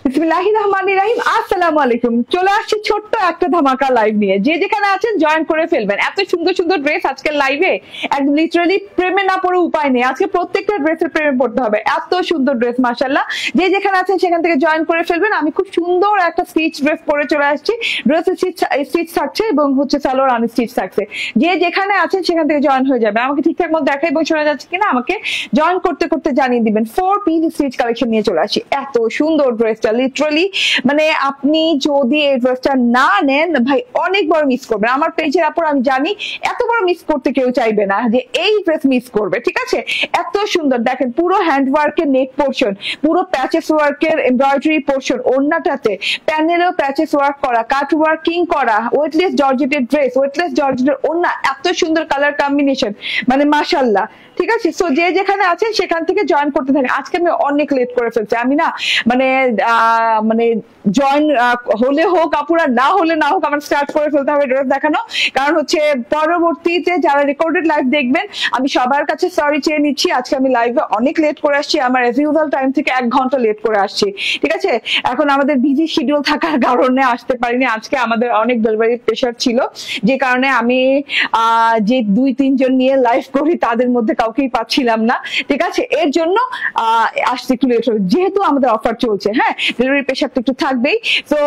বিসমিল্লাহির রহমানির রহিম। আসসালামু আলাইকুম। চলে আসছে ছোট্ট একটা ধামাকা লাইভ নিয়ে। যে যেখানে আছেন জয়েন করে ফেলবেন। এত সুন্দর সুন্দর ড্রেস আজকের লাইভে, একদম লিটারালি প্রেমে না পড়ে উপায় নেই। আজকে প্রত্যেকটা ড্রেসের প্রেমে পড়তে হবে, এত সুন্দর ড্রেস মাশাআল্লাহ। যে যেখানে আছেন সেখান থেকে জয়েন করে ফেলবেন। আমি খুব সুন্দর একটা স্টিচ ড্রেস পরে চলে আসছি। ড্রেসের স্টিচ থাকছে এবং হচ্ছে সালোয়ার আনস্টিচ থাকছে। যে যেখানে আছেন সেখান থেকে জয়েন হয়ে যাবে। আমাকে ঠিকঠাক মতো দেখা এবং শোনা যাচ্ছে কিনা আমাকে জয়েন করতে করতে জানিয়ে দিবেন। 4 পিস স্টিচ কালেকশন নিয়ে চলে আসি। এত সুন্দর ড্রেসটা লিটারালি, মানে আপনি যদি এই ড্রেসটা না নেন ভাই অনেক বড় মিস করবেন। আমার পেজের আপর আমি জানি এত বড় মিস করতে কেউ চাইবে না যে এই ড্রেস মিস করবে, ঠিক আছে? এত সুন্দর দেখেন, পুরো হ্যান্ড ওয়ার্কের নেক পোর্শন, পুরো প্যাচেস ওয়ার্কের এমব্রয়ডারি পোর্শন, ওড়নাটাতে প্যানেলও প্যাচেস ওয়ার্ক করা, কাট ওয়ার্কিং করা, ওয়েটলেস জর্জেটের ড্রেস, ওয়েটলেস জর্জেটের ওড়না, এত সুন্দর কালার কম্বিনেশন, মানে মাশাআল্লাহ। ঠিক আছে, সো যে যেখানে আছেন সেখান থেকে জয়েন করতে থাকেন। আজকে আমি অনেক লেট করে ফেলছি, আমি না মানে মানে জয়েন হলে হোক আপুরা, না হলে না হোক, আমার স্টার্ট করে ফেলতে হবে ড্রেস দেখানো। কারণ হচ্ছে পরবর্তীতে যারা রেকর্ডেড লাইভ দেখবেন, আমি সবার কাছে সরি চেয়ে নিচ্ছি। আজকে আমি লাইভে অনেক লেট করে আসছি, আমার এজ ইউজুয়াল টাইম থেকে 1 ঘন্টা লেট করে আসছি। ঠিক আছে, এখন আমাদের বিজি শিডিউল থাকার কারণে আসতে পারিনি। আজকে আমাদের অনেক ডেলিভারি প্রেশার ছিল, যে কারণে আমি যে 2-3 জন নিয়ে লাইভ করি তাদের মধ্যে কাউকেই পাচ্ছিলাম না। ঠিক আছে, এর জন্য আসতে একটু লেট হলো, যেহেতু আমাদের অফার চলছে। হ্যাঁ, ডেলিভারি প্রেশার তো একটু থাকবেই, তো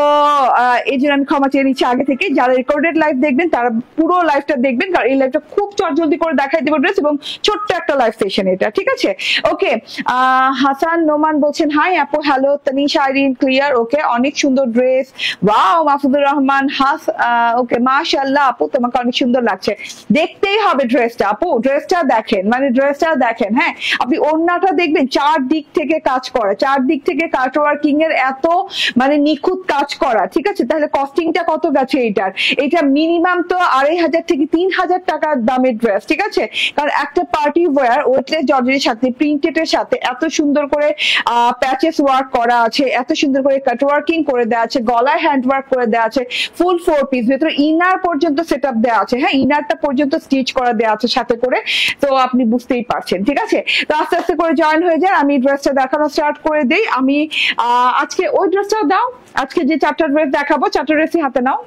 এই জন্য আমি ক্ষমা চেয়ে নিচ্ছি আগে থেকে। যারা রেকর্ডেড লাইভ দেখবেন তারা পুরো লাইভটা দেখবেন, কারণ এই লাইভটা খুব চটজলদি করে দেখাই দেবো ড্রেস, এবং ছোট্ট একটা লাইভ সেশন এটা। ঠিক আছে, ওকে। হাসান নোমান বলছেন হাই আপু, হ্যালো তানিশা আইরিন, ক্লিয়ার, ওকে। অনেক সুন্দর ড্রেস, ওয়াও। মাহফুজুর রহমান হাস, ওকে, মাশাআল্লাহ আপু, তোমাকে অনেক সুন্দর লাগছে। দেখতেই হবে ড্রেসটা আপু, ড্রেসটা দেখেন, মানে ড্রেসটা দেখেন। হ্যাঁ, আপনি ওড়নাটা দেখবেন, 4 দিক থেকে কাজ করা, 4 দিক থেকে কাট ওয়ার্কিং এর এত মানে নিখুঁত কাজ করা। ঠিক আছে, তাহলে কস্টিংটা কত গেছে এইটার? এটা মিনিমাম তো 2500 থেকে 3000 টাকার দামের ড্রেস। ঠিক আছে, কারণ একটা পার্টি ওয়্যার ওয়েটলেস জর্জের সাথে প্রিন্টেড এর সাথে এত সুন্দর করে প্যাচেস ওয়ার্ক করা আছে, এত সুন্দর করে কাট ওয়ার্কিং করে দেওয়া আছে, গলায় হ্যান্ড ওয়ার্ক করে দেওয়া আছে, ফুল 4 পিস, ভেতরে ইনার পর্যন্ত সেটআপ দেওয়া আছে। হ্যাঁ, ইনারটা পর্যন্ত স্টিচ করা দেওয়া আছে সাথে করে, তো আপনি বুঝতেই পারছেন। ঠিক আছে, তো আস্তে আস্তে করে জয়েন হয়ে যায়। আমি ড্রেসটা দেখানো স্টার্ট করে দেই। আমি আজকে ওই ড্রেসটাও দাও, আজকে যে 4টা ড্রেস দেখাবো 4টা ড্রেসই হাতে নাও।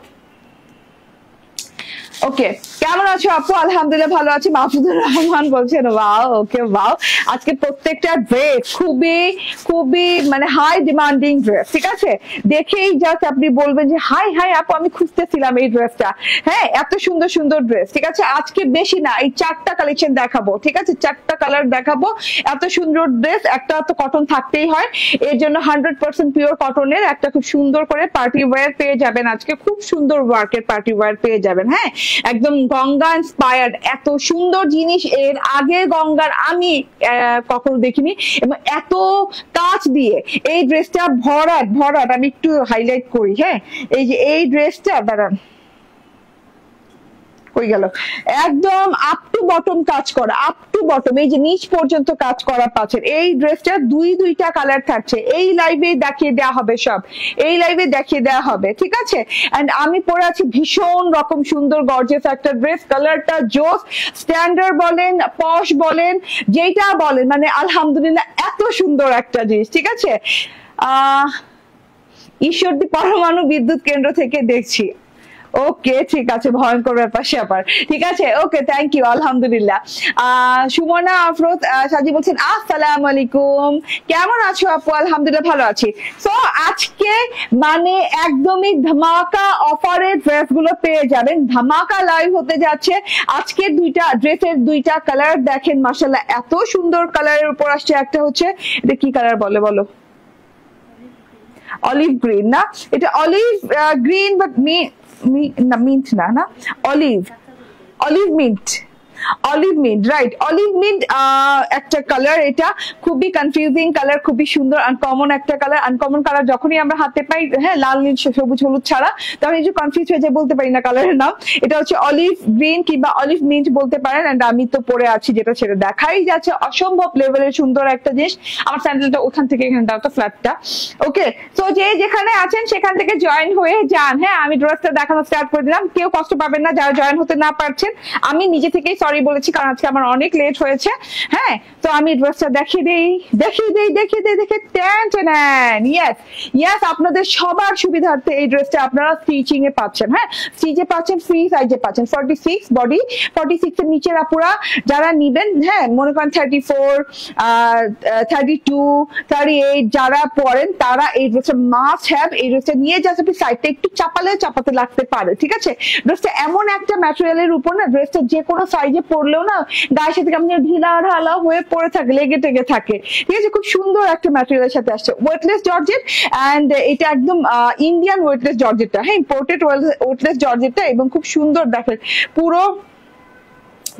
ওকে, কেমন আছো আপু? আলহামদুলিল্লাহ ভালো আছি। মাহফুজুর রহমান বলছেন ওয়াও, ওকে, ওয়াও। আজকে প্রত্যেকটা ড্রেস খুবই খুবই মানে হাই ডিমান্ডিং ড্রেস। ঠিক আছে, দেখেই জাস্ট আপনি বলবেন যে হাই হাই আপু, আমি খুঁজতেছিলাম এই ড্রেসটা। হ্যাঁ, এত সুন্দর সুন্দর ড্রেস। ঠিক আছে, আজকে বেশি না, এই 4টা কালেকশন দেখাবো। ঠিক আছে, 4টা কালার দেখাবো, এত সুন্দর ড্রেস। একটা তো কটন থাকতেই হয়, এর জন্য 100% পিওর কটনের একটা খুব সুন্দর করে পার্টি ওয়্যার পেয়ে যাবেন আজকে, খুব সুন্দর ওয়ার্কের পার্টি ওয়্যার পেয়ে যাবেন। হ্যাঁ, একদম গঙ্গা ইন্সপায়ার্ড, এত সুন্দর জিনিস এর আগে গঙ্গার আমি কখনো দেখিনি, এবং এত কাজ দিয়ে এই ড্রেসটা ভরাট ভরাট। আমি একটু হাইলাইট করি। হ্যাঁ, এই যে এই ড্রেসটা দাঁড়ান হয়ে গেল, একদম আপ টু বটম কাজ করা, আপ টু বটম, এই যে নিচ পর্যন্ত কাজ করা পাচ্ছেন। এই ড্রেসটা 2টা কালার থাকছে, এই লাইভে দেখিয়ে দেওয়া হবে, সব এই লাইভে দেখিয়ে দেওয়া হবে। ঠিক আছে, এন্ড আমি পরে আছি ভীষণ রকম সুন্দর গর্জিয়াস একটা ড্রেস, কালারটা জোস, স্ট্যান্ডার্ড বলেন পশ বলেন যেটা বলেন, মানে আলহামদুলিল্লাহ এত সুন্দর একটা জিনিস। ঠিক আছে, ঈশ্বরদী পরমাণু বিদ্যুৎ কেন্দ্র থেকে দেখছি। ওকে, ঠিক আছে, ভয়ঙ্কর ব্যাপার স্যাপার। ঠিক আছে, ওকে, থ্যাংক ইউ, আলহামদুলিল্লাহ। সুমনা আফরোজ সাজি বলছেন আসসালামু আলাইকুম, কেমন আছো আপু? আলহামদুলিল্লাহ ভালো আছি। সো আজকে মানে একদমই ধামাকা অফারের ড্রেস গুলো পেয়ে যাবেন। ধামাকা লাইভ হতে যাচ্ছে। আজকে 2টা ড্রেসের 2টা কালার দেখেন, মাশাআল্লাহ এত সুন্দর কালারের উপর আসছে। একটা হচ্ছে, এটা কি কালার বলে বলো? অলিভ গ্রিন না, এটা অলিভ গ্রিন, বাট মিন্ট না, না olive, olive mint, olive mint, right, olive mint একটা কালার। এটা খুবই কনফিউজিং কালার, খুবই সুন্দর, আনকমন একটা কালার। আনকমন কালার যখনই আমরা হাতে পাই, হ্যাঁ, লাল নীল সবুজ হলুদ ছাড়া, তখন একটু কনফিউজ হয়ে যায়, বলতে পারি না কালারের নাম। এটা হচ্ছে অলিভ গ্রিন কিংবা অলিভ মিন্ট বলতে পারেন। এন্ড আমি তো পরে আছি যেটা সেটা দেখাই যাচ্ছে, অসম্ভব লেভেলের সুন্দর একটা জিনিস। আমার স্যান্ডেলটা ওখান থেকে এখানে দাও তো, ফ্ল্যাটটা। ওকে, তো যে যেখানে আছেন সেখান থেকে জয়েন হয়ে যান। হ্যাঁ, আমি ড্রেসটা দেখানো স্টার্ট করে দিলাম, কেউ কষ্ট পাবেন না যারা জয়েন হতে না পারছেন। আমি নিজে থেকেই সরি সরি বলেছি কারণ আজকে আমার অনেক লেট হয়েছে। হ্যাঁ, তো আমি ড্রেসটা দেখিয়ে দেই। ইয়েস, আপনাদের সবার সুবিধার্থে এই ড্রেসটা আপনারা স্টিচিং এ পাচ্ছেন। হ্যাঁ, স্টিচে পাচ্ছেন, ফ্রি সাইজে পাচ্ছেন। 46 বডি, 46 এর নিচের আপুরা যারা নিবেন, হ্যাঁ মনে করেন 34, 32, 38 যারা পরেন তারা এই ড্রেসটা মাস্ট হ্যাভ। এই ড্রেসটা নিয়ে জাস্ট আপনি সাইডটা একটু চাপাতে লাগতে পারে, ঠিক আছে। ড্রেসটা এমন একটা ম্যাটেরিয়ালের উপর না, ড্রেসটা যে কোনো সাইজে পরলেও না গায়ের সাথে কেমন ঢিলা ঢালা হয়ে পড়ে থাকে, লেগে টেগে থাকে, ঠিক আছে। খুব সুন্দর একটা ম্যাটেরিয়ালের সাথে আসছে, ওয়েটলেস জর্জেট। এন্ড এটা একদম ইন্ডিয়ান ওয়েটলেস জর্জেটটা, হ্যাঁ ইম্পোর্টেড ওয়েটলেস জর্জেটটা, এবং খুব সুন্দর দেখেন পুরো।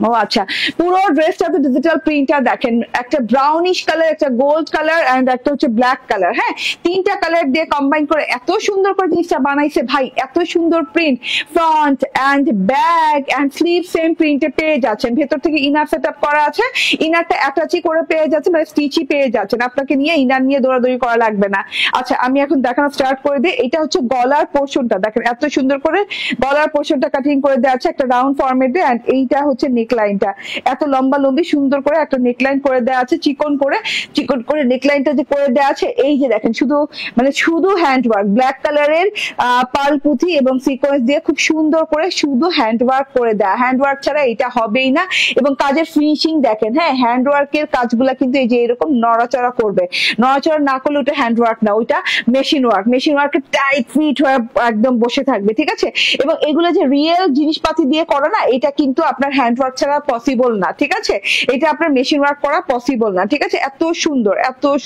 ও আচ্ছা, পুরো ড্রেসটাতে ডিজিটাল প্রিন্টটা দেখেন, একটা ব্রাউনিশ কালার, একটা গোল্ড কালার এন্ড একটা হচ্ছে ব্ল্যাক কালার। হ্যাঁ, তিনটা কালার দিয়ে কম্বাইন করে এত সুন্দর করে জিনিসটা বানাইছে ভাই, এত সুন্দর print. Front and back and sleeve same প্রিন্টে পেয়ে যাচ্ছেন। ভেতর থেকে ইনার সেটআপ করা আছে, ইনারটা অ্যাটাচই করে পেয়ে যাচ্ছেন, মানে স্টিচই পেয়ে যাচ্ছেন, আপনাকে নিয়ে ইনার নিয়ে দৌড়াদৌড়ি করা লাগবে না। আচ্ছা, আমি এখন দেখানো স্টার্ট করে দিই। এটা হচ্ছে গলার পোর্শনটা দেখেন, এত সুন্দর করে গলার পোর্শনটা কাটিং করে দেওয়া আছে একটা রাউন্ড ফরম্যাটে। এন্ড এইটা হচ্ছে নেকলাইনটা, এত লম্বা লম্বি সুন্দর করে একটা নেকলাইন করে দেওয়া আছে, চিকন করে নেকলাইনটা যে করে দেওয়া আছে। এই যে দেখেন শুধু হ্যান্ড ওয়ার্ক, ব্ল্যাক কালারের পার্ল পুঁথি এবং সিকোয়েন্স দিয়ে খুব সুন্দর করে শুধু হ্যান্ড ওয়ার্ক করে দেওয়া। হ্যান্ড ওয়ার্ক ছাড়া এটা হবেই না। এবং কাজের ফিনিশিং দেখেন, হ্যাঁ হ্যান্ড ওয়ার্কের কাজগুলা কিন্তু এই যে এরকম নড়াচড়া করবে, নড়াচড়া না করলে ওটা হ্যান্ড ওয়ার্ক না, ওইটা মেশিন ওয়ার্ক। মেশিন ওয়ার্কের টাইট ফিট হয়ে একদম বসে থাকবে, ঠিক আছে। এবং এগুলো যে রিয়েল জিনিসপাতি দিয়ে করা না, এটা কিন্তু আপনার হ্যান্ড ওয়ার্ক ছাড়া পসিবল না, ঠিক আছে। এটা আপনার মেশিন ওয়ার্ক করা পসিবল না, ঠিক আছে। এত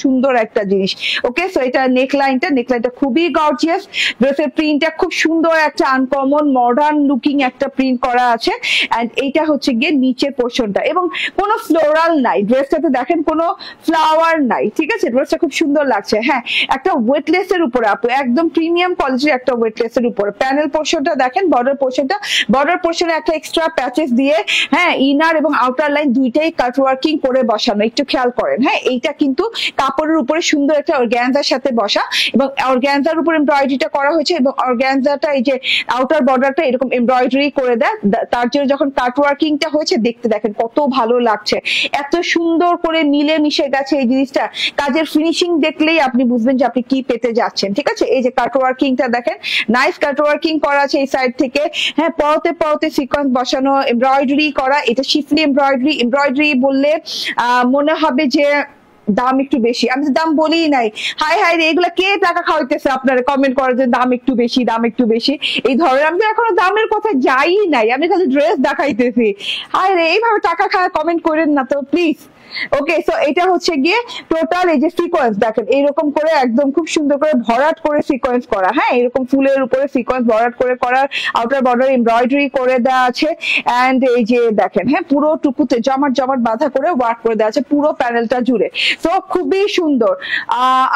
সুন্দর একটা জিনিস। ওকে, সো এটা নেকলাইনটা খুবই গর্জিয়াস। ড্রেসের প্রিন্টটা খুব সুন্দর, একটা আনকমন মডার্ন লুকিং একটা প্রিন্ট করা আছে। এন্ড এইটা হচ্ছে গিয়ে নিচের পোর্শনটা, এবং কোনো ফ্লোরাল নাই ড্রেসটাতে, দেখেন কোনো ফ্লাওয়ার নাই, ঠিক আছে। ড্রেসটা খুব সুন্দর লাগছে। হ্যাঁ, একটা ওয়েটলেস এর উপরে আপু, একদম প্রিমিয়াম কোয়ালিটির একটা ওয়েটলেস এর উপরে। প্যানেল পোর্শনটা দেখেন, বর্ডার পোর্শনে একটা এক্সট্রা প্যাচেস দিয়ে, হ্যাঁ ইনার এবং আউটার লাইন দুইটাই কাট ওয়ার্কিং করে বসানো, একটু খেয়াল করেন। হ্যাঁ, এইটা কিন্তু কাপড়ের উপরে সুন্দর একটা অর্গানজার সাথে বসা, এবং অর্গানজার উপর এমব্রয়ডারিটা করা হয়েছে, এবং অর্গানজাটা এই যে আউটার বর্ডারটা এরকম এমব্রয়ডারি করে দেয়, তার জন্য যখন কাট ওয়ার্কিংটা হয়েছে দেখতে দেখেন কত ভালো লাগছে। এত সুন্দর করে মিলে মিশে গেছে এই জিনিসটা, কাজের ফিনিশিং দেখলেই আপনি বুঝবেন যে আপনি কি পেতে যাচ্ছেন, ঠিক আছে। এই যে কাট ওয়ার্কিংটা দেখেন, নাইস কাট ওয়ার্কিং করা আছে এই সাইড থেকে। হ্যাঁ, পরতে সিকোয়েন্স বসানো, এমব্রয়ডারি করা। এটা শিফলি এমব্রয়ডারি বললে মনে হবে যে দাম একটু বেশি, আমি তো দাম বলিই নাই। হাই রে, এগুলা কে টাকা খাওয়াইতেছে আপনারা কমেন্ট করে যে দাম একটু বেশি এই ধরনের। আমি তো এখনো দামের কথা যাই নাই, আমি খালি ড্রেস দেখাইতেছি। হাই রে, এইভাবে টাকা খাওয়া কমেন্ট করেন না তো প্লিজ। ওকে, সো এটা হচ্ছে গিয়ে টোটাল এই যে সিকোয়েন্স দেখেন, এইরকম করে একদম খুব সুন্দর করে ভরাট করে সিকোয়েন্স করা। হ্যাঁ, এরকম ফুলের উপরে সিকোয়েন্স ভরাট করে করার, আউটার বর্ডার এমব্রয়ডারি করে দেওয়া আছে। এন্ড এই যে দেখেন, হ্যাঁ পুরো টুকুতে জমাট বাঁধা করে ওয়ার্ক করে দেওয়া আছে পুরো প্যানেলটা জুড়ে। তো খুবই সুন্দর।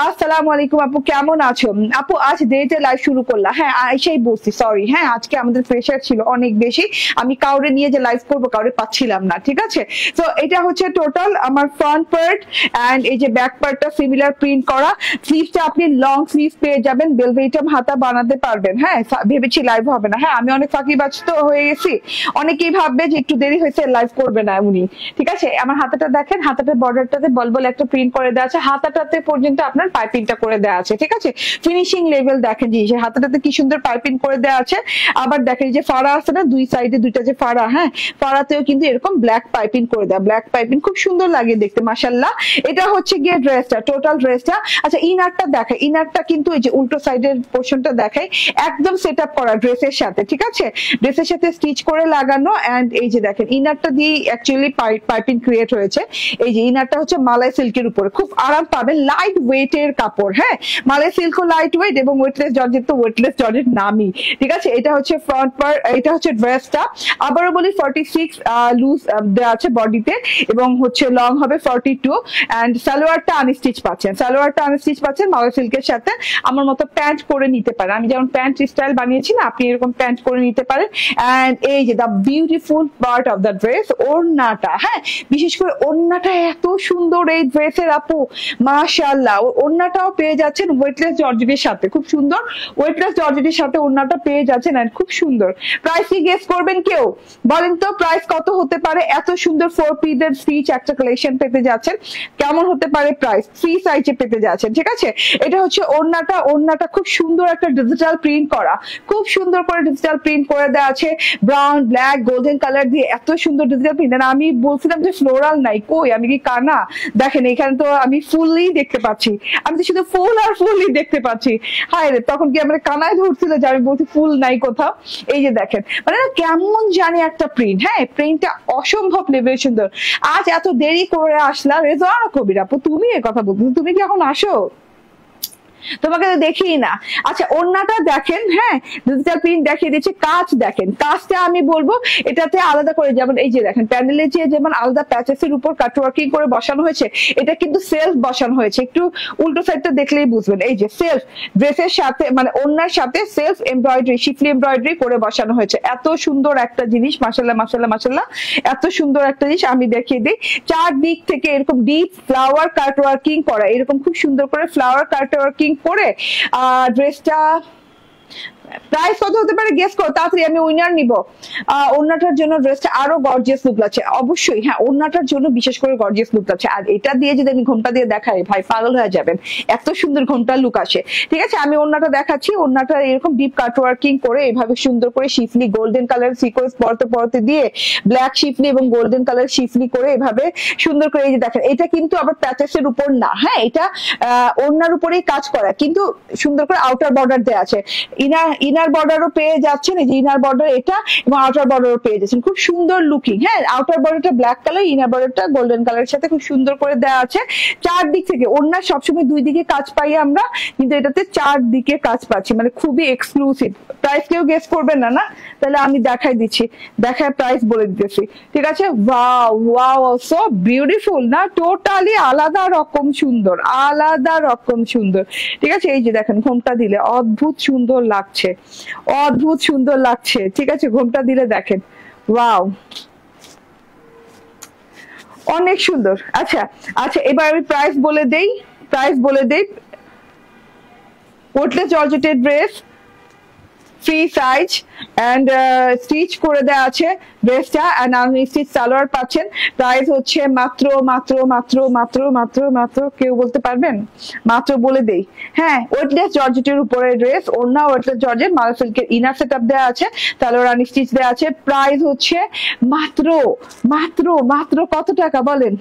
আসসালামু আলাইকুম আপু, কেমন আছো আপু? আজ দেরিতে লাইভ শুরু করলাম। হ্যাঁ, সেই বলছি, সরি। হ্যাঁ, আজকে আমাদের প্রেশার ছিল অনেক বেশি, আমি কাউরে নিয়ে যে লাইভ করবো কাউরে পাচ্ছিলাম না, ঠিক আছে। তো এটা হচ্ছে টোটাল আমার ফ্রন্ট পার্ট, এন্ড এই যে ব্যাক পার্টটা সিমিলার প্রিন্ট করা। স্লিভটা আপনি লং স্লিভ পেয়ে যাবেন, বেলভেটম হাতা বানাতে পারবেন। হ্যাঁ, ভেবেছি লাইভ হবে না। হ্যাঁ, আমি অনেক ফাঁকিবাজ তো হয়ে গেছি, অনেকেই ভাববে যে একটু দেরি হয়েছে লাইভ করবে না উনি, ঠিক আছে। আমার হাতাটা দেখেন, হাতাটার বর্ডারটাতে বলবল একটা প্রিন্ট করে দেওয়া আছে, হাতাটাতে পর্যন্ত আপনার পাইপিংটা করে দেওয়া আছে, ঠিক আছে। ফিনিশিং লেভেল দেখেন জিনিসের, হাতাটাতে কি সুন্দর পাইপিং করে দেওয়া আছে। আবার দেখেন যে ফাড়া আছে না, দুই সাইডে দুইটা যে ফাড়া, হ্যাঁ ফাড়াতেও কিন্তু এরকম ব্ল্যাক পাইপিং করে দেওয়া, ব্ল্যাক পাইপিং খুব সুন্দর লাগে দেখতে, মাশাআল্লাহ। এটা হচ্ছে গিয়ে ড্রেসটা, টোটাল ড্রেসটা। আচ্ছা, ইনারটা দেখায়, ইনারটা কিন্তু এই যে উল্টো সাইডের পোর্শনটা দেখায়, একদম সেট আপ করা ড্রেসের সাথে, ঠিক আছে, ড্রেসের সাথে স্টিচ করে লাগানো। এন্ড এই যে দেখেন, ইনারটা দিয়ে অ্যাকচুয়ালি পাইপিং ক্রিয়েট হয়েছে। এই যে ইনারটা হচ্ছে মালাই সিল্কের উপরে, খুব আরাম পাবেন, লাইট ওয়েট এর কাপড়। হ্যাঁ, মালাই সিল্কও লাইট ওয়েট, এবং ওয়েটলেস জর্জেট তো ওয়েটলেস জর্জেট নামই, ঠিক আছে। এটা হচ্ছে ফ্রন্ট পার্ট, এটা হচ্ছে ড্রেসটা। আবারও বলি 46 লুজ দেওয়া আছে বডিতে, এবং হচ্ছে লং লং হবে 42 এন্ড সালোয়ারটা আনস্টিচ পাচ্ছেন, সালোয়ারটা আনস্টিচ পাচ্ছেন মাওয়া সিল্কের সাথে। আমার মতো প্যান্ট করে নিতে পারেন, আমি যেমন প্যান্ট স্টাইল বানিয়েছি না, আপনি এরকম প্যান্ট করে নিতে পারেন। এন্ড এই যে the beautiful part of the dress, ওড়নাটা, হ্যাঁ বিশেষ করে ওড়নাটা এত সুন্দর এই ড্রেসের আপু, মাশাআল্লাহ। ওড়নাটাও পেয়ে যাচ্ছেন ওয়েটলেস জর্জেটের সাথে, খুব সুন্দর ওয়েটলেস জর্জেটের সাথে ওড়নাটা পেয়ে যাচ্ছেন এন্ড খুব সুন্দর। প্রাইস কি গেস করবেন কেউ? বলেন তো প্রাইস কত হতে পারে? এত সুন্দর 4 পিসের স্টিচ একটা কালেকশন পেতে যাচ্ছেন, কেমন হতে পারে প্রাইস? 3 সাইজে পেতে যাচ্ছেন, ঠিক আছে। এটা হচ্ছে ওড়নাটা, ওড়নাটা খুব সুন্দর একটা ডিজিটাল প্রিন্ট করা, খুব সুন্দর করে ডিজিটাল প্রিন্ট করে দেওয়া আছে, ব্রাউন ব্ল্যাক গোল্ডেন কালার দিয়ে এত সুন্দর ডিজিটাল প্রিন্ট। আমি বলছিলাম যে ফ্লোরাল নাই, কই আমি কি কানা? দেখেন এখানে তো আমি ফুললি দেখতে পাচ্ছি, আমি তো শুধু ফুল আর ফুলই দেখতে পাচ্ছি। হায় রে, তখন কি আমার কানায় ধরছিল যে আমি বলছি ফুল নাই কোথাও। এই যে দেখেন মানে কেমন জানি একটা প্রিন্ট, হ্যাঁ প্রিন্টটা অসম্ভব লেভেল সুন্দর। আজ এত দেরি করে আসলা রেজওয়ানা কবির আপু, তুমি এ কথা বলছো, তুমি কি এখন আসো? তোমাকে তো দেখি না। আচ্ছা ওড়নাটা দেখেন, হ্যাঁ ডিজিটাল প্রিন্ট দেখিয়ে দিচ্ছে, কাজ দেখেন, কাজটা আমি বলবো এটাতে আলাদা করে, যেমন এই যে দেখেন প্যানেলে যে যেমন আলাদা প্যাচেসের উপর কাটওয়ার্কিং করে বসানো হয়েছে, এটা কিন্তু সেলফ বসানো হয়েছে। একটু উল্টো সাইডটা দেখলেই বুঝবেন, এই যে সেলফ ড্রেসের সাথে মানে ওড়নার সাথে সেলফ এমব্রয়ডারি, শিফলি এমব্রয়ডারি করে বসানো হয়েছে। এত সুন্দর একটা জিনিস, মাশাআল্লাহ মাশাআল্লাহ মাশাআল্লাহ, এত সুন্দর একটা জিনিস। আমি দেখিয়ে দিই, চারদিক থেকে এরকম ডিপ ফ্লাওয়ার কাটওয়ার্কিং করা, এরকম খুব সুন্দর করে ফ্লাওয়ার কাটওয়ার্কিং করে ড্রেসটা। প্রাইস কত হতে পারে গেস করো তাড়াতাড়ি, আমি উইনার নিব। ওড়নাটার জন্য ড্রেসটা আরো গর্জিয়াস লুক লাগছে অবশ্যই, হ্যাঁ ওড়নাটার জন্য বিশেষ করে গর্জিয়াস লুক লাগছে। আর এটা দিয়ে যদি আমি ঘোমটা দিয়ে দেখাই ভাই পাগল হয়ে যাবেন, এত সুন্দর ঘোমটার লুক আসে। ঠিক আছে আমি ওড়নাটা দেখাচ্ছি, ওড়নাটা এরকম ডিপ কাট ওয়ার্কিং করে এভাবে সুন্দর করে শিফলি গোল্ডেন কালার সিকোয়েন্স পরতে পরতে দিয়ে ব্ল্যাক শিফলি এবং গোল্ডেন কালার শিফলি করে এভাবে সুন্দর করে, এই যে দেখেন এটা কিন্তু আবার প্যাচেসের উপর না, হ্যাঁ এটা ওড়নার উপরেই কাজ করা, কিন্তু সুন্দর করে আউটার বর্ডার দেওয়া আছে। ইনার বর্ডারও পেয়ে যাচ্ছেন, এই যে ইনার বর্ডার এটা, এবং আউটার বর্ডারও পেয়ে যাচ্ছেন, খুব সুন্দর লুকিং। হ্যাঁ আউটার বর্ডারটা ব্ল্যাক কালার, ইনার বর্ডারটা গোল্ডেন কালারের সাথে খুব সুন্দর করে দেওয়া আছে। চারদিক থেকে, ওড়নার সবসময় দুই দিকে কাজ পাই আমরা, কিন্তু এটাতে চারদিকে কাজ পাচ্ছি, মানে খুবই এক্সক্লুসিভ। প্রাইস কেউ গেস করবেন না? না তাহলে আমি দেখাই দিচ্ছি, দেখায় প্রাইস বলে দিতেছি, ঠিক আছে। ওয়াও ওয়াও সো বিউটিফুল না, টোটালি আলাদা রকম সুন্দর, আলাদা রকম সুন্দর, ঠিক আছে। এই যে দেখেন ঘোমটা দিলে অদ্ভুত সুন্দর লাগছে, অদ্ভুত সুন্দর লাগছে, ঠিক আছে ঘোমটা দিলে দেখেন ওয়াও অনেক সুন্দর। আচ্ছা আচ্ছা এবার আমি প্রাইস বলে দেই, প্রাইস বলে দেই। ওয়েটলেস জর্জেটের dress, free size and stitch করে দেওয়া আছে ড্রেসটা, এন্ড আমি স্টিচ সালোয়ার পাচ্ছেন। প্রাইস হচ্ছে মাত্র মাত্র মাত্র মাত্র মাত্র মাত্র, কেউ বলতে পারবেন? মাত্র বলে দেই, হ্যাঁ ওয়েটলেস জর্জেটের উপরে ড্রেস, ওড়না ওয়েটলেস জর্জেট, মাল সিল্কের ইনার সেটআপ দেওয়া আছে, সালোয়ার আনি স্টিচ দেওয়া আছে। প্রাইস হচ্ছে মাত্র মাত্র মাত্র কত টাকা বলেন?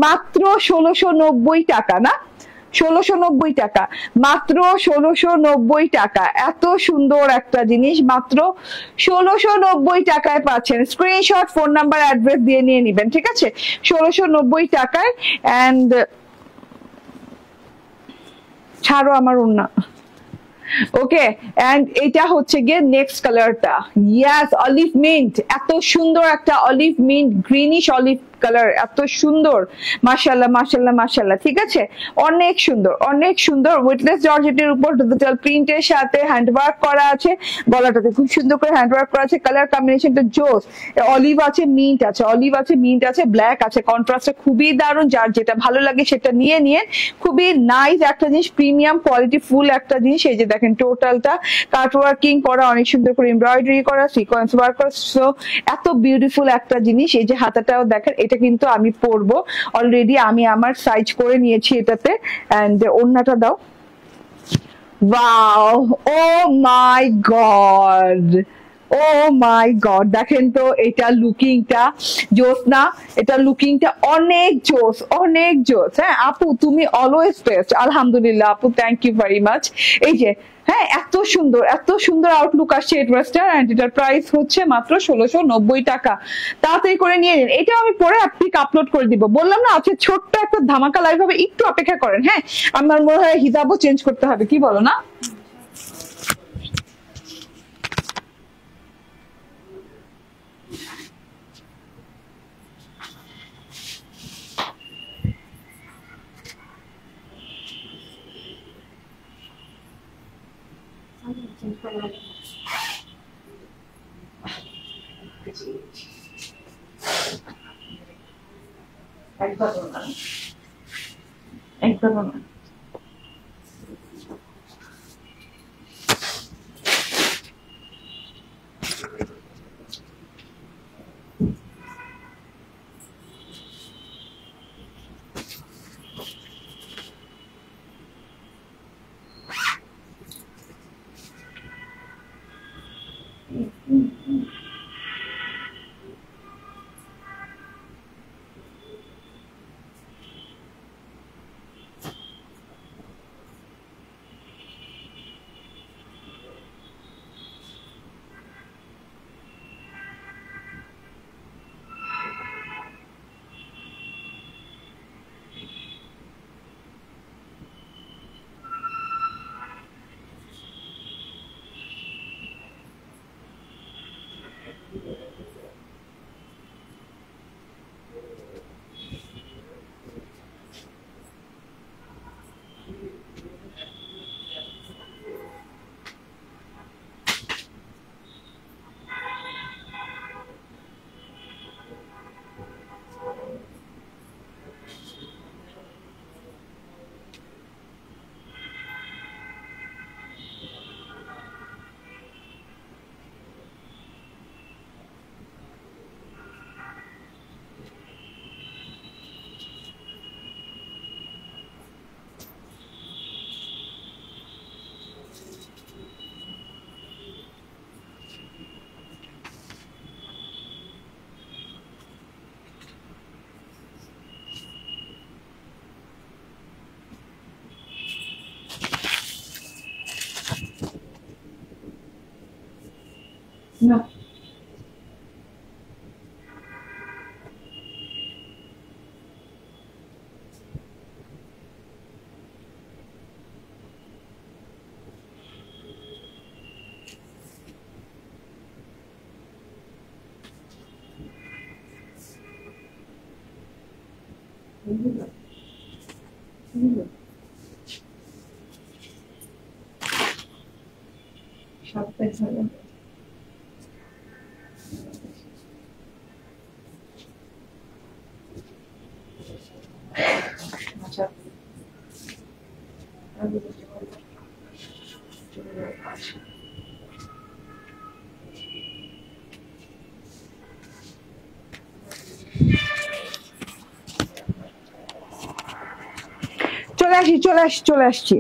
মাত্র 1690 টাকা, না 1690 টাকা, মাত্র 1690 টাকা। এত সুন্দর একটা জিনিস মাত্র 1690 টাকায় পাচ্ছেন। স্ক্রিনশট, ফোন নাম্বার, অ্যাড্রেস দিয়ে নিয়ে নিবেন, ঠিক আছে 1690 টাকায়। এন্ড ছাড়ো আমার ওড়না, ওকে। এন্ড এটা হচ্ছে গিয়ে নেক্সট কালারটা, ইয়াস অলিভ মিন্ট, এত সুন্দর একটা olive mint, greenish olive colour, এত সুন্দর, মাশাআল্লাহ মাশাআল্লাহ মাশাআল্লাহ, ঠিক আছে অনেক সুন্দর অনেক সুন্দর। ওয়েটলেস জর্জেটের উপর ডিজিটাল প্রিন্টের সাথে হ্যান্ডওয়ার্ক করা আছে, গলাটাতে খুব সুন্দর করে হ্যান্ডওয়ার্ক করা আছে, কালার কম্বিনেশনটা জোস, অলিভ আছে মিন্ট আছে, অলিভ আছে মিন্ট আছে, ব্ল্যাক আছে, কন্ট্রাস্টটা খুবই দারুণ, যার যেটা ভালো লাগে সেটা নিয়ে নিয়ে। খুবই নাইস একটা জিনিস, প্রিমিয়াম কোয়ালিটি ফুল একটা জিনিস। এই যে দেখেন টোটালটা কাট ওয়ার্কিং করা, অনেক সুন্দর করে এমব্রয়ডারি করা, সিকোয়েন্স ওয়ার্ক করা, সো এত বিউটিফুল একটা জিনিস। এই যে হাতাটাও দেখেন, এটা কিন্তু আমি পরবো অলরেডি, আমি আমার সাইজ করে নিয়েছি এটাতে। এন্ড ওড়নাটা দাও, ওয়াও ও মাই গড, ও মাই গড, দেখেন তো এটা লুকিংটা জোস না, এটা লুকিংটা অনেক জোস, অনেক জোস। হ্যাঁ আপু তুমি অলওয়েজ বেস্ট, আলহামদুলিল্লাহ আপু, থ্যাংক ইউ ভেরি মাচ। এই যে হ্যাঁ এত সুন্দর, এত সুন্দর আউটলুক আসছে এই ড্রেসটার, এন্ড এটার প্রাইস হচ্ছে মাত্র 1690 টাকা। তাড়াতাড়ি করে নিয়ে নিন, এটা আমি পরে পিক আপলোড করে দিব, বললাম না আজকে ছোট্ট একটা ধামাকা লাইভ হবে, একটু অপেক্ষা করেন। হ্যাঁ আমার মনে হয় হিজাবও চেঞ্জ করতে হবে, কি বলো না? একদম না। No. সবটাই ভালো। আচ্ছা চলে আসছি।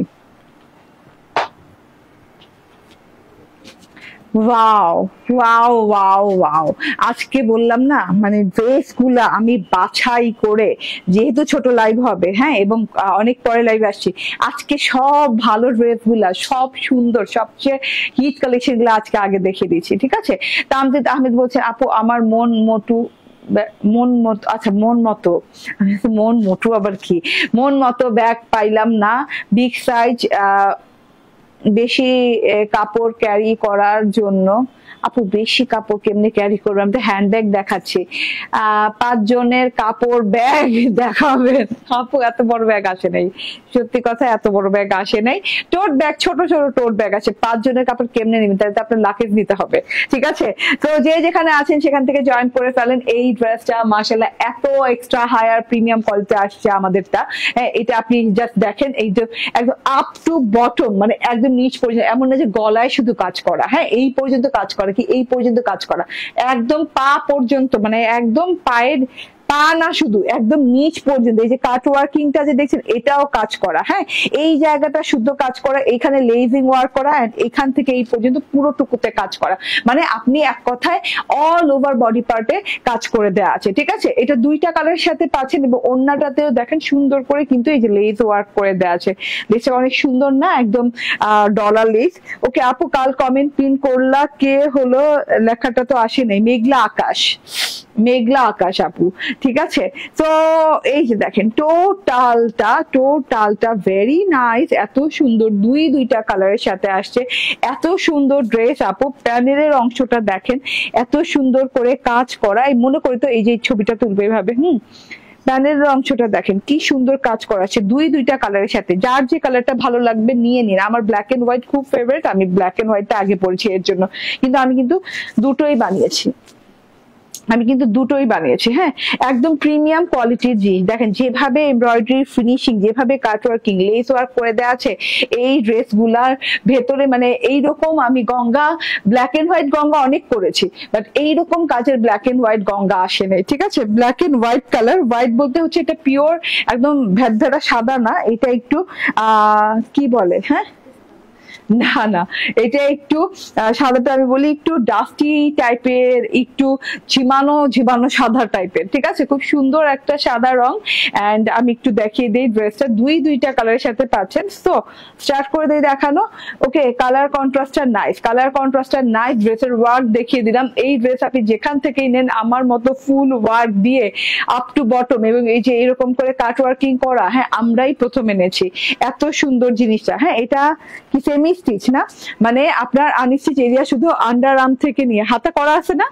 ওয়াও ওয়াও ওয়াও ওয়াও, আজকে বললাম না মানে ড্রেস গুলা আমি বাছাই করে, যেহেতু ছোট লাইভ হবে হ্যাঁ, এবং অনেক পরে লাইভ আসছি, আজকে সব ভালো ড্রেস গুলা, সব সুন্দর, সবচেয়ে হিট কালেকশন গুলো আজকে আগে দেখিয়ে দিচ্ছি। ঠিক আছে, তামজিদ আহমেদ বলছেন আপু আমার মন মতো, আচ্ছা মন মতো, মন মোটু আবার কি, মন মতো ব্যাগ পাইলাম না, বিগ সাইজ, বেশি কাপড় ক্যারি করার জন্য। আপু বেশি কাপড় কেমনে ক্যারি করবো, আমি তো হ্যান্ডব্যাগ দেখাচ্ছি, 5 জনের কাপড় ব্যাগ দেখাবেন। আপু এত বড় ব্যাগ আসে নাই, সত্যি কথা এত বড় ব্যাগ আসে নাই, টোট ব্যাগ, ছোট ছোট টোট ব্যাগ আছে। 5 জনের কাপড় কেমনে নেবেন, তাহলে তো আপনার লাকেজ নিতে হবে। ঠিক আছে, তো যে যেখানে আছেন সেখান থেকে জয়েন করে ফেলেন। এই ড্রেসটা মাশাআল্লাহ এত এক্সট্রা হায়ার প্রিমিয়াম কোয়ালিটি আসছে আমাদেরটা। হ্যাঁ, এটা আপনি জাস্ট দেখেন, এই যে একদম আপ টু বটম, মানে একদম নিচ পর্যন্ত, এমন না যে গলায় শুধু কাজ করা, হ্যাঁ এই পর্যন্ত কাজ করা, কি এই পর্যন্ত কাজ করা, একদম পা পর্যন্ত, মানে একদম পায়ের পা না, শুধু একদম নিচ পর্যন্ত। এই যে কাট ওয়ার্কিংটা যে দেখছেন, এটাও কাজ করা, হ্যাঁ এই জায়গাটা শুদ্ধ কাজ করা, এখানে লেজিং ওয়ার্ক করা, এখান থেকে এই পর্যন্ত পুরোটুকুতে কাজ করা, মানে আপনি এক কথায় অল ওভার বডি পার্টে কাজ করে দেওয়া আছে। ঠিক আছে, এটা 2টা কালারের সাথে পাচ্ছেন, এবং অন্যটাতেও দেখেন সুন্দর করে কিন্তু এই যে লেজ ওয়ার্ক করে দেওয়া আছে। লেজটা অনেক সুন্দর না, একদম ডলার লেজ। ওকে আপু কাল কমেন্ট পিন করলা, কে হলো লেখাটা তো আসে নাই, মেঘলা আকাশ, মেঘলা আকাশ আপু। ঠিক আছে, তো এই যে দেখেন টোটালটা ভেরি নাইস, এত সুন্দর, দুইটা কালারের সাথে আসছে, এত সুন্দর ড্রেস আপু। প্যানেলের অংশটা দেখেন, এত সুন্দর করে কাজ করা, মনে করি তো এই যে ছবিটা তুলবে এভাবে, প্যানেলের অংশটা দেখেন কি সুন্দর কাজ করা আছে, দুইটা কালারের সাথে। যার যে কালারটা ভালো লাগবে নিয়ে নিন। আমার ব্ল্যাক এন্ড হোয়াইট খুব ফেভারিট, আমি ব্ল্যাক এন্ড হোয়াইটটা আগে পড়েছি এর জন্য, কিন্তু আমি কিন্তু দুটোই বানিয়েছি। হ্যাঁ, একদম প্রিমিয়াম কোয়ালিটির জিনিস। দেখেন যেভাবে এমব্রয়ডারি ফিনিশিং, যেভাবে কাটওয়ার্কিং, লেস ওয়ার্ক করে দেওয়া আছে এই ড্রেস গুলার ভেতরে, মানে এইরকম আমি Ganga black and white Ganga অনেক করেছি, বাট এইরকম কাজের ব্ল্যাক এন্ড হোয়াইট গঙ্গা আসে নাই। ঠিক আছে, black and white colour, white বলতে হচ্ছে এটা পিওর একদম ভেদভেদা সাদা না, এটা একটু কি বলে, হ্যাঁ না না, এটা একটু সাদাটা আমি বলি একটু ডাস্টি টাইপের, একটু ঝিমানো সাদা টাইপের। ঠিক আছে, খুব সুন্দর একটা সাদা রং। এন্ড আমি একটু দেখিয়ে দিই ড্রেসটা, দুইটা কালারের সাথে পাচ্ছেন। তো স্টার্ট করে দিই দেখানো। ওকে, কালার কন্ট্রাস্টটা নাইস, ড্রেসের ওয়ার্ক দেখিয়ে দিলাম। এই ড্রেস আপনি যেখান থেকেই নেন আমার মতো ফুল ওয়ার্ক দিয়ে আপ টু বটম, এবং এই যে এরকম করে কাট ওয়ার্কিং করা, হ্যাঁ আমরাই প্রথম এনেছি এত সুন্দর জিনিসটা। হ্যাঁ, এটা কি সেমি স্টিচ না, মানে আপনার আনস্টিচ এরিয়া শুধু আন্ডার আর্ম থেকে নিয়ে, হাতা করা আছে না,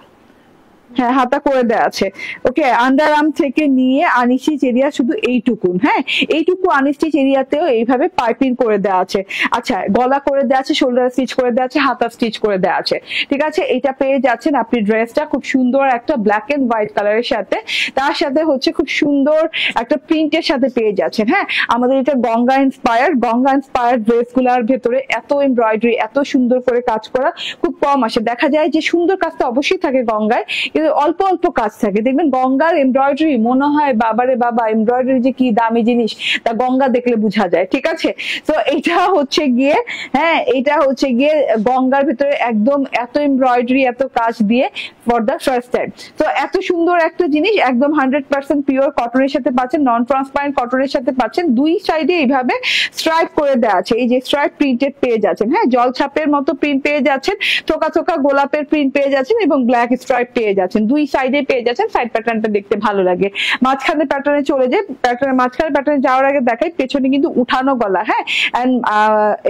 হ্যাঁ হাতা করে দেওয়া আছে। ওকে, আন্ডার আর্ম থেকে নিয়ে আনস্টিচ এরিয়া শুধু এইটুকুন, হ্যাঁ এইটুকু আনস্টিচ এরিয়াতেও এইভাবে পাইপিং করে দেওয়া আছে। আচ্ছা, গলা করে দেওয়া আছে, শোল্ডার স্টিচ করে দেওয়া আছে, হাতা স্টিচ করে দেওয়া আছে। ঠিক আছে, এটা পেয়ে যাচ্ছেন আপনি ড্রেসটা খুব সুন্দর একটা ব্ল্যাক এন্ড হোয়াইট কালারের সাথে, তার সাথে হচ্ছে খুব সুন্দর একটা প্রিন্টের সাথে পেয়ে যাচ্ছেন। হ্যাঁ, আমাদের এটা গঙ্গা ইন্সপায়ার্ড ড্রেস গুলার ভেতরে এত এমব্রয়ডারি, এত সুন্দর করে কাজ করা খুব কম আসে। দেখা যায় যে সুন্দর কাজটা অবশ্যই থাকে গঙ্গায়, অল্প অল্প কাজ থাকে। দেখবেন গঙ্গার এমব্রয়ডারি মনে হয় বাবারে বাবা, এমব্রয়ডারি যে কি দামি জিনিস তা গঙ্গা দেখলে বোঝা যায়। ঠিক আছে, তো এটা হচ্ছে গিয়ে, হ্যাঁ এটা হচ্ছে গিয়ে গঙ্গার ভিতরে একদম এত এমব্রয়ডারি, এত কাজ দিয়ে ফর দ্য ফার্স্ট টাইম। তো এত সুন্দর একটা জিনিস একদম 100% পিওর কটনের সাথে পাচ্ছেন, নন ট্রান্সপারেন্ট কটনের সাথে পাচ্ছেন। দুই সাইডে এইভাবে স্ট্রাইপ করে দেওয়া আছে, এই যে স্ট্রাইপ প্রিন্টেড পেয়ে যাচ্ছেন। হ্যাঁ, জল ছাপের মতো প্রিন্ট পেয়ে যাচ্ছেন, থোকা থোকা গোলাপের প্রিন্ট পেয়ে যাচ্ছেন, এবং ব্ল্যাক স্ট্রাইপ পেয়ে যাচ্ছেন। দুই সাইডে পেয়ে যাচ্ছেন। সাইড প্যাটার্নটা দেখতে ভালো লাগে। মাঝখানে প্যাটার্নে চলে যায়, মাঝখানে প্যাটার্নে যাওয়ার আগে দেখাই পেছনে কিন্তু উঠানো গলা, হ্যাঁ এন্ড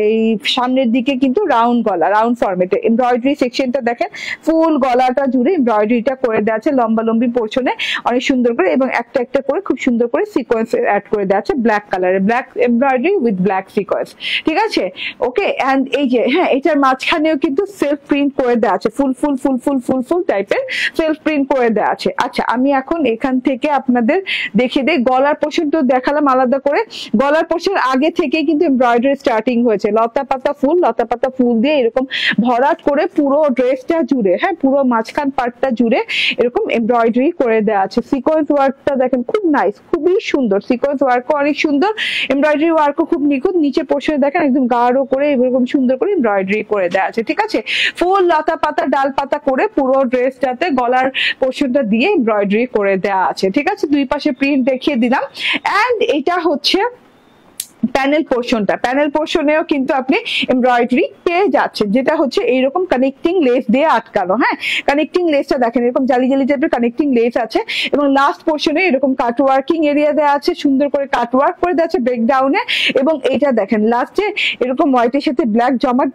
এই সামনের দিকে কিন্তু রাউন্ড গলা, রাউন্ড ফরম্যাটে। এমব্রয়ডারি সেকশনটা দেখেন, ফুল গলাটা জুড়ে এমব্রয়ডারিটা করে দেওয়া আছে, লম্বা লম্বি পোর্শনে অনেক সুন্দর করে, এবং একটা একটা করে খুব সুন্দর করে সিকোয়েন্স অ্যাড করে দেওয়া আছে ব্ল্যাক কালারে, black embroidery with black sequence. ঠিক আছে, ওকে, এন্ড এই যে হ্যাঁ এটার মাঝখানেও কিন্তু সেলফ প্রিন্ট করে দেওয়া আছে, ফুল টাইপের সেলফ প্রিন্ট করে দেওয়া আছে। আচ্ছা, আমি এখন এখান থেকে আপনাদের দেখিয়ে দিই। গলার পোর্শন তো দেখালাম আলাদা করে, গলার পোর্শন আগে থেকে কিন্তু এমব্রয়ডারি স্টার্টিং হয়েছে, লতা পাতা ফুল দিয়ে এরকম ভরাট করে পুরো ড্রেসটা জুড়ে, হ্যাঁ পুরো মাঝখান পার্টটা জুড়ে এরকম এমব্রয়ডারি করে দেওয়া আছে। সিকোয়েন্স ওয়ার্কটা দেখেন খুব নাইস, খুবই সুন্দর, সিকোয়েন্স ওয়ার্কও অনেক সুন্দর, এমব্রয়ডারি ওয়ার্কও খুব নিখুঁত। নিচে পোর্শনে দেখেন একদম গাঢ় করে এরকম সুন্দর করে এমব্রয়ডারি করে দেওয়া আছে। ঠিক আছে, ফুল লতা পাতা ডাল পাতা করে পুরো ড্রেসটাতে গলার পোর্শনটা দিয়ে এমব্রয়ডারি করে দেওয়া আছে। ঠিক আছে, দুই পাশে প্রিন্ট দেখিয়ে দিলাম। এন্ড এটা হচ্ছে প্যানেল পোর্শনেও কিন্তু আপনি এমব্রয়ডারি পেয়ে যাচ্ছেন, যেটা হচ্ছে এইরকম কানেক্টিং লেস দিয়ে আটকানো। হ্যাঁ, কানেক্টিং লেসটা দেখেন এরকম জালি টাইপের কানেক্টিং লেস আছে, এবং লাস্ট পোর্শনে এরকম কাটওয়ার্কিং এরিয়া দেওয়া আছে, সুন্দর করে কাটওয়ার্ক করে দেওয়া আছে ব্রেকডাউনে। এবং এইটা দেখেন লাস্টে এরকম হোয়াইটের সাথে ব্ল্যাক জমাট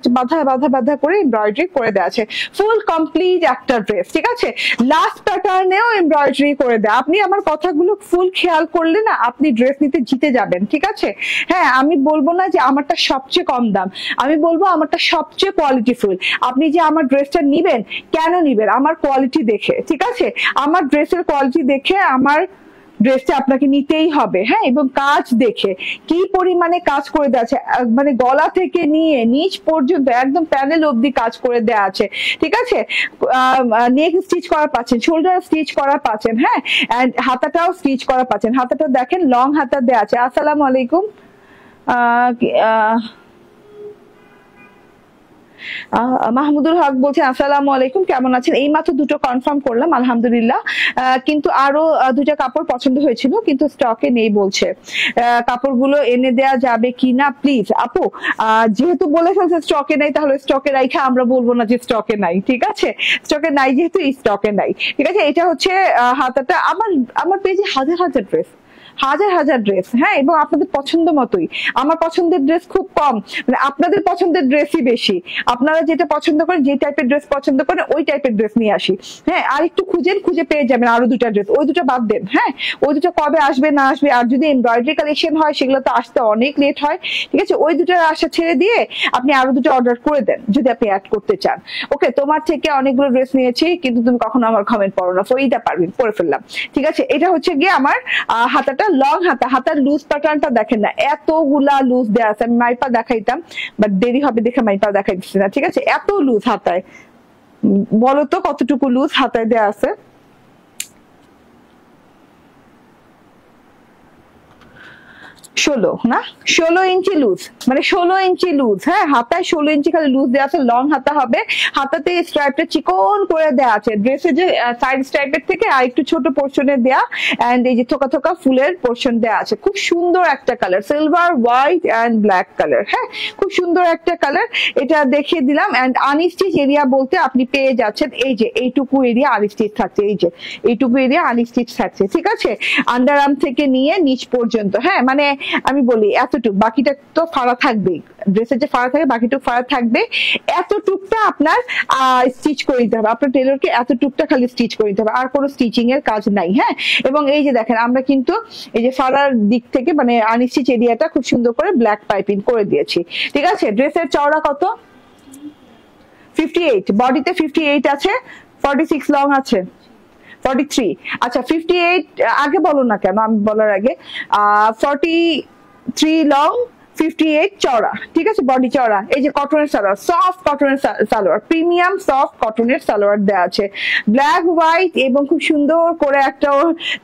বাঁধা করে এমব্রয়ডারি করে দেওয়া আছে। ফুল কমপ্লিট একটা ড্রেস। ঠিক আছে, লাস্ট প্যাটার্নেও এমব্রয়ডারি করে দেয়। আপনি আমার কথাগুলো ফুল খেয়াল করলে না আপনি ড্রেস নিতে জিতে যাবেন। ঠিক আছে, হ্যাঁ আমি বলবো না যে আমারটা সবচেয়ে কম দাম, আমি বলবো আমারটা সবচেয়ে কোয়ালিটিফুল। আপনি যে আমার ড্রেসটা নিবেন, কেন নিবেন? আমার কোয়ালিটি দেখে। ঠিক আছে, আমার ড্রেসের কোয়ালিটি দেখে আমার ড্রেসটা আপনাকে নিতেই হবে। হ্যাঁ, এবং কাজ দেখে কি পরিমাণে কাজ করে দেওয়া আছে, মানে গলা থেকে নিয়ে নিচ পর্যন্ত একদম প্যানেল অবধি কাজ করে দেওয়া আছে। ঠিক আছে, নেক স্টিচ করা পাচ্ছেন, শোল্ডার স্টিচ করা পাচ্ছেন, হ্যাঁ এন্ড হাতাটাও স্টিচ করা পাচ্ছেন। হাতাটা দেখেন লং হাতা দেওয়া আছে। আসসালামু আলাইকুম, মাহমুদুল হক বলছেন আসসালামু আলাইকুম, কেমন আছেন? এই মাত্র দুটো কনফার্ম করলাম, আলহামদুলিল্লাহ। কিন্তু আরো দুইটা কাপড় পছন্দ হয়েছিল, কিন্তু স্টকে নেই বলছে। কাপড়গুলো এনে দেয়া যাবে কিনা প্লিজ? আপু যেহেতু বলে ফেলছে স্টকে নাই, তাহলে স্টকে রাইখা আমরা বলবো না যে স্টকে নাই। ঠিক আছে, স্টকে নাই যেহেতু স্টকে নাই। ঠিক আছে, এটা হচ্ছে হাতাটা। আমার পেজে হাজার ড্রেস, হাজার হাজার ড্রেস, হ্যাঁ, এবং আপনাদের পছন্দ মতোই। আমার পছন্দের ড্রেস খুব কম, মানে আপনাদের পছন্দের ড্রেসই বেশি। আপনারা যেটা পছন্দ করেন, যে টাইপের ড্রেস পছন্দ করেন, ওই টাইপের ড্রেস নিয়ে আসি। হ্যাঁ, আর একটু খুঁজেন, খুঁজে পেয়ে যাবেন আরো দুটা ড্রেস। ওই দুটো বাদ দেন, হ্যাঁ, ওই দুটো কবে আসবে না আসবে, আর যদি এমব্রয়ডারি কালেকশন হয় সেগুলো তো আসতে অনেক লেট হয়, ঠিক আছে। ওই দুটোর আশা ছেড়ে দিয়ে আপনি আরো দুটো অর্ডার করে দেন যদি আপনি অ্যাড করতে চান। ওকে, তোমার থেকে অনেকগুলো ড্রেস নিয়েছি কিন্তু তুমি কখনো আমার কমেন্ট পড়ো না, ফরিদা পারভিন, পড়ে ফেললাম, ঠিক আছে। এটা হচ্ছে গিয়ে আমার হাতাটা লং হাতা, হাতার লুজ প্যাটার্নটা দেখেন না, এতগুলা লুজ দেওয়া আছে। আমি মাইপা দেখাইতাম বাট দেরি হবে দেখে মাইপা দেখাইতেছি না, ঠিক আছে। এত লুজ হাতায়, বলো তো কতটুকু লুজ হাতায় দেওয়া আছে। 16 না, 16 ইঞ্চি লুজ, মানে 16 ইঞ্চি লুজ, হ্যাঁ, হাতায় 16 ইঞ্চি খালি লুজ দেওয়া আছে। লং হাতা হবে, হাতাতে স্ট্রাইপটা চিকন করে দেওয়া আছে। ড্রেসের যে সাইড স্ট্রাইপের থেকে আর একটু ছোট পোর্শনে দেওয়া, এন্ড এই যে থোকা থোকা ফুলের পোর্শন দেওয়া আছে। খুব সুন্দর একটা colour, silver, white and black colour, হ্যাঁ, খুব সুন্দর একটা কালার। এটা দেখিয়ে দিলাম। এন্ড আনস্টিচ এরিয়া বলতে আপনি পেয়ে যাচ্ছেন এই যে এইটুকু এরিয়া আনস্টিচ থাকছে, এই যে এইটুকু এরিয়া আনস্টিচ থাকছে, ঠিক আছে। আন্ডার আর্ম থেকে নিয়ে নিচ পর্যন্ত, হ্যাঁ, মানে আমি বলি এতটুকু, বাকিটা তো ফাড়া থাকবেই, ড্রেসের যে ফাড়া থাকে বাকিটুকু ফাড়া থাকবে। এতটুকটা আপনার স্টিচ করে দিতে হবে, আপনার টেলরকে এতটুকটা খালি স্টিচ করে দিতে হবে, আর কোনো স্টিচিং এর কাজ নাই, হ্যাঁ। এবং এই যে দেখেন আমরা কিন্তু এই যে ফাড়ার দিক থেকে মানে আনস্টিচ এরিয়াটা খুব সুন্দর করে ব্ল্যাক পাইপিং করে দিয়েছি, ঠিক আছে। ড্রেসের চওড়া কত? 58, বডিতে 58 আছে, 46 লং আছে, 43। আচ্ছা 58 আগে বলো না কেন, আমি বলার আগে 43 লং, 58 চওড়া, ঠিক আছে, বডি চওড়া। এই যে কটনের সালোয়ার, সফট কটনের সালোয়ার, প্রিমিয়াম সফট কটনের সালোয়ার দেওয়া আছে, ব্ল্যাক হোয়াইট এবং খুব সুন্দর করে একটা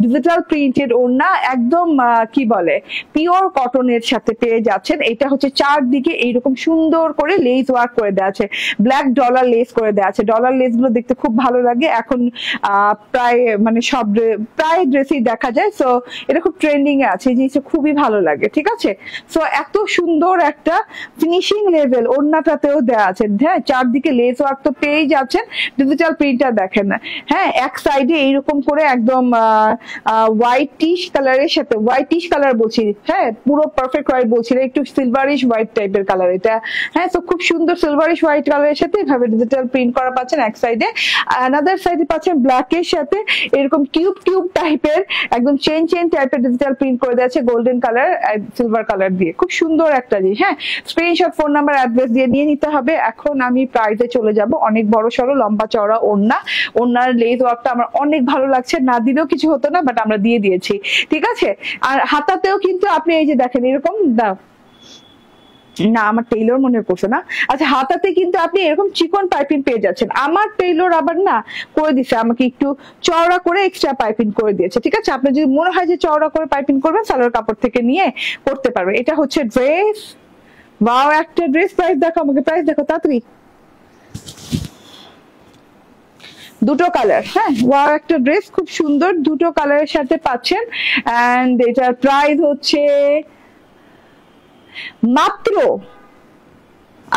ডিজিটাল প্রিন্টেড ওড়না, একদম কি বলে পিওর কটনের সাথে পেয়ে যাচ্ছেন। এটা হচ্ছে চারদিকে এইরকম সুন্দর করে লেস ওয়ার্ক করে দেওয়া আছে, ব্ল্যাক ডলার লেস করে দেওয়া আছে। ডলার লেস গুলো দেখতে খুব ভালো লাগে, এখন প্রায় মানে সব প্রায় ড্রেসেই দেখা যায়। সো এটা খুব ট্রেন্ডিং এ আছে, এই জিনিসটা খুবই ভালো লাগে, ঠিক আছে। সো এত সুন্দর একটা ফিনিশিং লেভেল ওড়নাটাতেও দেওয়া আছে, হ্যাঁ, চারদিকে লেস ওয়ার্ক তো পেয়েই যাচ্ছেন। ডিজিটাল প্রিন্টটা দেখেন না, হ্যাঁ, এক সাইডে এইরকম করে একদম হোয়াইটিশ কালারের সাথে, হোয়াইটিশ কালার বলছি, হ্যাঁ, পুরো পারফেক্ট হোয়াইট বলছি না, একটু সিলভারিশ হোয়াইট টাইপের কালার এটা, হ্যাঁ। তো খুব সুন্দর সিলভারিশ হোয়াইট কালারের সাথে এভাবে ডিজিটাল প্রিন্ট করা পাচ্ছেন এক সাইডে, আনাদার সাইডে পাচ্ছেন ব্ল্যাকের সাথে এরকম কিউব কিউব টাইপের একদম চেন চেন টাইপের ডিজিটাল প্রিন্ট করে দেওয়া আছে গোল্ডেন কালার সিলভার কালার দিয়ে, খুব সুন্দর একটা জিনিস, হ্যাঁ। স্ক্রিনশট, ফোন নাম্বার, অ্যাড্রেস দিয়ে নিয়ে নিতে হবে। এখন আমি প্রাইজে চলে যাব। অনেক বড় সড়ো লম্বা চওড়া ওড়না, ওড়নার লেস ওয়ার্কটা আমার অনেক ভালো লাগছে, না দিলেও কিছু হতো না, বাট আমরা দিয়ে দিয়েছি, ঠিক আছে। আর হাতাতেও কিন্তু আপনি এই যে দেখেন এরকম দাও না, আমার টেইলর মনে করছে না, আচ্ছা, হাতাতে কিন্তু আপনি এরকম চিকন পাইপিং পেয়ে যাচ্ছেন। আমার টেইলর আবার না করে দিছে, আমাকে একটু চওড়া করে এক্সট্রা পাইপিং করে দিয়েছে, ঠিক আছে। আপনার যদি মনে হয় যে চওড়া করে পাইপিং করবেন, সালোয়ার কাপড় থেকে নিয়ে করতে পারবেন। এটা হচ্ছে ড্রেস, ওয়াও একটা ড্রেস। প্রাইস দেখো আমাকে, প্রাইস দেখো তাড়াতাড়ি। দুটো কালার, হ্যাঁ, ওয়াও একটা ড্রেস, খুব সুন্দর, দুটো কালারের সাথে পাচ্ছেন। এন্ড এটার প্রাইস হচ্ছে মাত্র,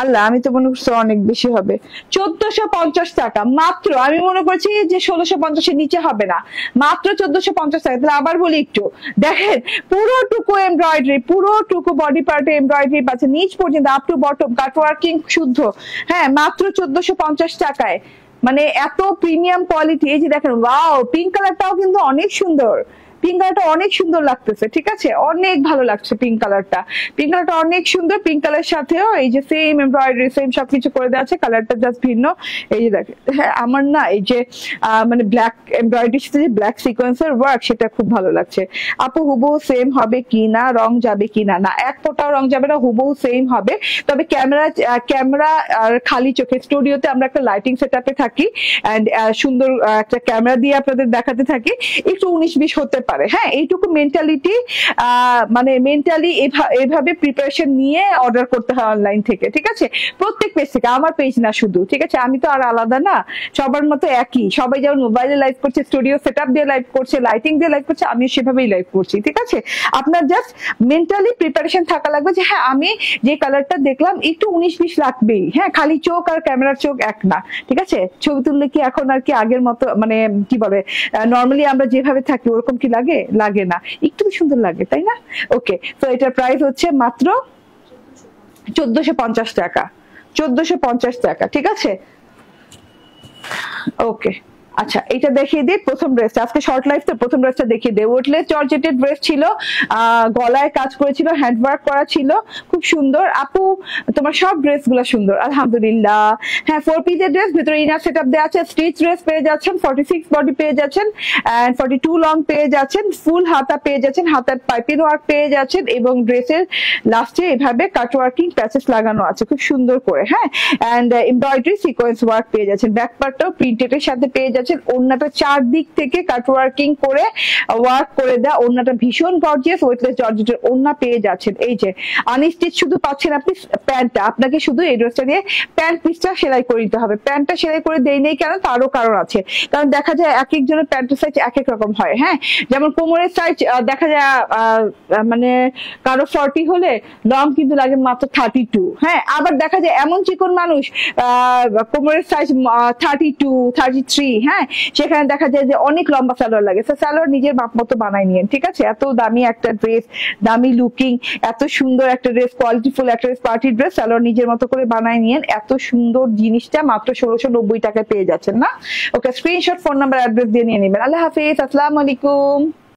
আল্লাহ আমি তো মনে করছি অনেক বেশি হবে, 1450 টাকা মাত্র। আমি মনে করছি যে 1650 এর নিচে হবে না, মাত্র 1450 টাকা। তাহলে আবার বলি একটু দেখেন, পুরোটুকু এমব্রয়ডারি, পুরোটুকু বডি পার্টে এমব্রয়ডারি পাচ্ছে নিচ পর্যন্ত, up to bottom cut working শুদ্ধ, হ্যাঁ, মাত্র 1450 টাকায়, মানে এত প্রিমিয়াম কোয়ালিটি। এই যে দেখেন, ওয়াও, পিঙ্ক কালারটাও কিন্তু অনেক সুন্দর, পিঙ্ক কালারটা অনেক সুন্দর লাগতেছে, ঠিক আছে, অনেক ভালো লাগছে পিঙ্ক কালারটা, পিঙ্ক কালারটা অনেক সুন্দর। পিঙ্ক কালারের সাথেও এই যে সেম এমব্রয়ডারি, সেম সবকিছু করে দেওয়া আছে, কালারটা জাস্ট ভিন্ন। এই যে দেখেন, হ্যাঁ, আমার না এই যে মানে ব্ল্যাক এমব্রয়ডারির সাথে যে ব্ল্যাক সিকোয়েন্সের ওয়ার্ক, সেটা খুব ভালো লাগছে। আপু হুবহু সেম হবে কি না, রং যাবে কি না? না, এক ফোঁটাও রং যাবে না, হুবহু সেম হবে। তবে ক্যামেরা আর খালি চোখে, স্টুডিওতে আমরা একটা লাইটিং সেটআপে থাকি, এন্ড সুন্দর একটা ক্যামেরা দিয়ে আপনাদের দেখাতে থাকি, একটু 19-20 হতে পারে, হ্যাঁ। এইটুকু মেন্টালিটি, মানে মেন্টালি এভাবে প্রিপারেশন নিয়ে অর্ডার করতে হয় অনলাইন থেকে, ঠিক আছে। প্রত্যেক পেজ থেকে, আমার পেজ না শুধু, ঠিক আছে, আমি তো আর আলাদা না, সবার মতো একই। সবাই যেমন মোবাইলে লাইভ করছে, স্টুডিও সেটআপ দিয়ে লাইভ করছে, লাইটিং দিয়ে লাইভ করছে, আমি সেভাবেই লাইভ করছি, ঠিক আছে। আপনার জাস্ট মেন্টালি প্রিপারেশন থাকা লাগবে যে হ্যাঁ, আমি যে কালারটা দেখলাম একটু 19-20 লাগবেই, হ্যাঁ, খালি চোখ আর ক্যামেরার চোখ এক না, ঠিক আছে। ছবি তুললে কি এখন আর কি আগের মতো, মানে কি বলে নর্মালি আমরা যেভাবে থাকি ওরকম কি লাগে? লাগে না, একটু সুন্দর লাগে তাই না? ওকে, তো এটার প্রাইস হচ্ছে মাত্র 1450 টাকা, 1450 টাকা, ঠিক আছে? ওকে, আচ্ছা এটা দেখিয়ে দিই প্রথম ড্রেসটা, আজকে শর্ট লাইফ তো প্রথম ড্রেসটা দেখিয়ে দিই। ওয়েটলেস জর্জেটের ড্রেস ছিল, গলায় কাজ করেছিল, হ্যান্ড ওয়ার্ক করা ছিল, খুব সুন্দর। আপু তোমার সব ড্রেস গুলো সুন্দর আলহামদুলিল্লাহ। হ্যাঁ 4 পিসের ড্রেস, ভিতরে ইনার সেটআপ দেওয়া আছে, স্টিচ ড্রেস পেয়ে যাচ্ছেন, 46 বডি পেয়ে যাচ্ছেন এন্ড 42 লং পেয়ে যাচ্ছেন, ফুল হাতা পেয়ে যাচ্ছেন, হাতার পাইপিং ওয়ার্ক পেয়ে যাচ্ছেন এবং ড্রেসের লাস্টে এভাবে কাট ওয়ার্কিং প্যাচেস লাগানো আছে খুব সুন্দর করে। হ্যাঁ, এন্ড এমব্রয়ডারি সিকোয়েন্স ওয়ার্ক পেয়ে যাচ্ছেন, ব্যাক পার্টটাও প্রিন্টেড এর সাথে পেয়ে যাচ্ছেন। ওড়নাটা চারদিক থেকে কাট ওয়ার্কিং করে ওয়ার্ক করে দেয়া, ওড়নাটা ভীষণ গর্জিয়াস ওয়েটলেস জর্জেটের ওড়না পেয়ে যাচ্ছেন। এই যে আনস্টিচ শুধু পাচ্ছেন আপনি প্যান্টটা, আপনাকে শুধু এই ড্রেসটা দিয়ে প্যান্ট পিসটা সেলাই করে দিতে হবে। প্যান্টটা সেলাই করে দেই নেই কেন, তারও কারণ আছে, কারণ দেখা যায় এক একজনের প্যান্টের সাইজ এক এক রকম হয়। হ্যাঁ, যেমন কোমরের সাইজ দেখা যায় মানে কারো 40 হলে লং কিন্তু লাগে মাত্র 32। হ্যাঁ, আবার দেখা যায় এমন চিকন মানুষ কোমরের সাইজ 32 33। হ্যাঁ, সেখানে দেখা যায় যে অনেক লম্বা সালোয়ার লাগে। সালোয়ার নিজের মাপ মতো বানাই নিয়েন, ঠিক আছে? এত দামি একটা ড্রেস, দামি লুকিং, এত সুন্দর একটা ড্রেস, কোয়ালিটিফুল একটা ড্রেস, পার্টি ড্রেস, সালোয়ার নিজের মতো করে বানাই নিয়েন। এত সুন্দর জিনিসটা মাত্র 1690 টাকায় পেয়ে যাচ্ছেন না? ওকে, স্ক্রিনশট, ফোন নাম্বার, অ্যাড্রেস দিয়ে নিয়ে নেবেন। আল্লাহ হাফিজ, আসসালামু আলাইকুম।